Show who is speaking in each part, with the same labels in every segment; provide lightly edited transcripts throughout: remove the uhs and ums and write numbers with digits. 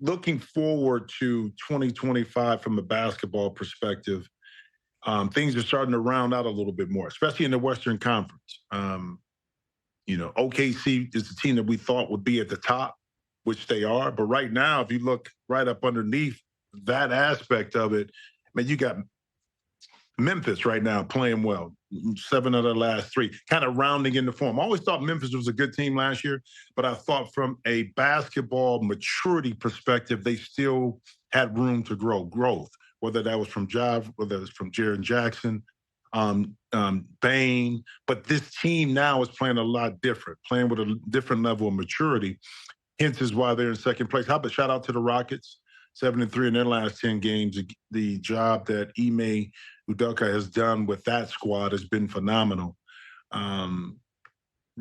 Speaker 1: looking forward to 2025 from a basketball perspective, things are starting to round out a little bit more, especially in the Western Conference. OKC is the team that we thought would be at the top, which they are. But right now, if you look right up underneath that aspect of it, man, you got Memphis right now playing well. 7 of their last 3, kind of rounding into form. I always thought Memphis was a good team last year, but I thought from a basketball maturity perspective, they still had room to growth, whether that was from Jav, whether it was from Jaren Jackson, Bane. But this team now is playing a lot different, playing with a different level of maturity. Hence is why they're in second place. How about shout out to the Rockets, 7-3 in their last 10 games. The job that Ime Udoka has done with that squad has been phenomenal.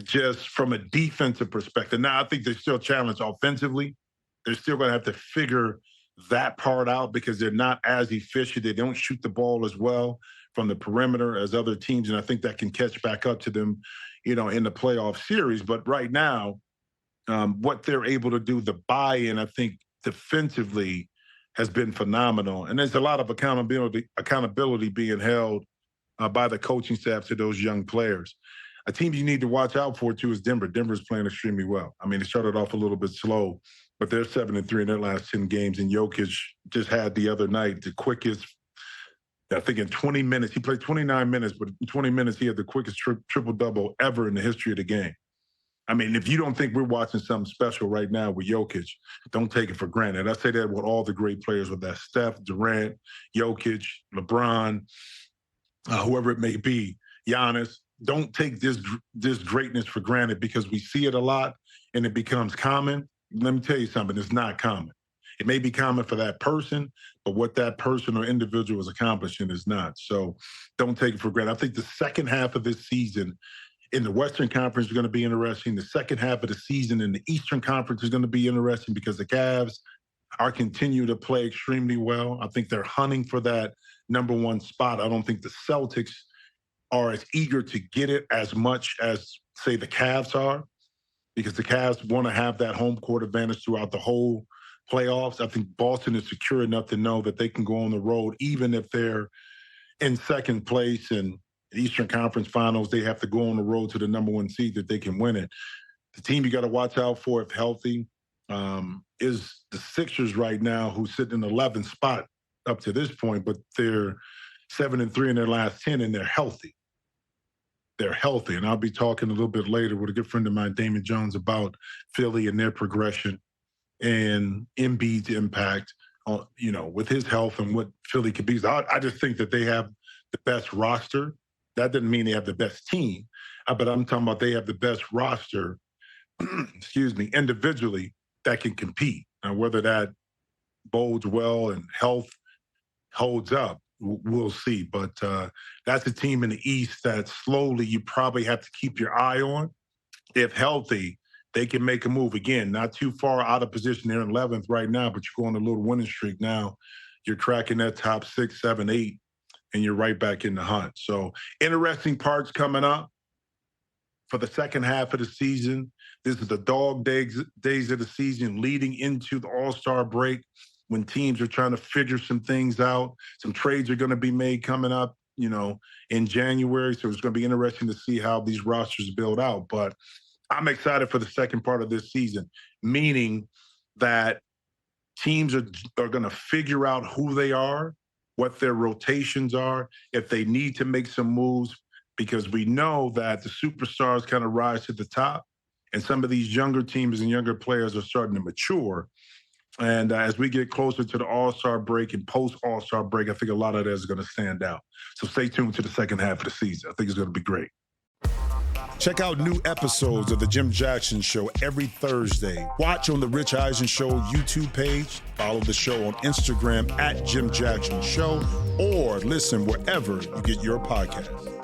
Speaker 1: Just from a defensive perspective. Now, I think they're still challenged offensively. They're still going to have to figure that part out because they're not as efficient. They don't shoot the ball as well from the perimeter as other teams, and I think that can catch back up to them, in the playoff series. But right now, what they're able to do, the buy-in, I think, defensively has been phenomenal. And there's a lot of accountability being held by the coaching staff to those young players. A team you need to watch out for, too, is Denver. Denver's playing extremely well. I mean, it started off a little bit slow, but they're 7-3 in their last 10 games. And Jokic just had the other night the quickest, I think in 20 minutes, he played 29 minutes, but in 20 minutes, he had the quickest triple-double ever in the history of the game. I mean, if you don't think we're watching something special right now with Jokic, don't take it for granted. I say that with all the great players, with that Steph, Durant, Jokic, LeBron, whoever it may be, Giannis. Don't take this greatness for granted because we see it a lot and it becomes common. Let me tell you something, it's not common. It may be common for that person, but what that person or individual is accomplishing is not. So don't take it for granted. I think the second half of this season in the Western Conference is going to be interesting. The second half of the season in the Eastern Conference is going to be interesting because the Cavs are continuing to play extremely well. I think they're hunting for that number 1 spot. I don't think the Celtics are as eager to get it as much as, say, the Cavs are, because the Cavs want to have that home court advantage throughout the whole playoffs. I think Boston is secure enough to know that they can go on the road, even if they're in second place and the Eastern Conference Finals, they have to go on the road to the number 1 seed that they can win it. The team you got to watch out for, if healthy, is the Sixers right now, who sit in the 11th spot up to this point, but they're 7-3 in their last 10, and they're healthy. They're healthy, and I'll be talking a little bit later with a good friend of mine, Damon Jones, about Philly and their progression and Embiid's impact, with his health and what Philly could be. So I just think that they have the best roster. That doesn't mean they have the best team, but I'm talking about they have the best roster, individually that can compete. And whether that bodes well and health holds up, we'll see. But that's a team in the East that slowly you probably have to keep your eye on. If healthy, they can make a move. Again, not too far out of position. They're in 11th right now, but you're going a little winning streak now. You're cracking that top 6, 7, 8. And you're right back in the hunt. So interesting parts coming up for the second half of the season. This is the dog days of the season leading into the All-Star break when teams are trying to figure some things out. Some trades are going to be made coming up, in January. So it's going to be interesting to see how these rosters build out. But I'm excited for the second part of this season, meaning that teams are going to figure out who they are, what their rotations are, if they need to make some moves, because we know that the superstars kind of rise to the top, and some of these younger teams and younger players are starting to mature. And as we get closer to the All-Star break and post-All-Star break, I think a lot of that is going to stand out. So stay tuned to the second half of the season. I think it's going to be great.
Speaker 2: Check out new episodes of The Jim Jackson Show every Thursday. Watch on the Rich Eisen Show YouTube page. Follow the show on Instagram @Jim Jackson Show, or listen wherever you get your podcasts.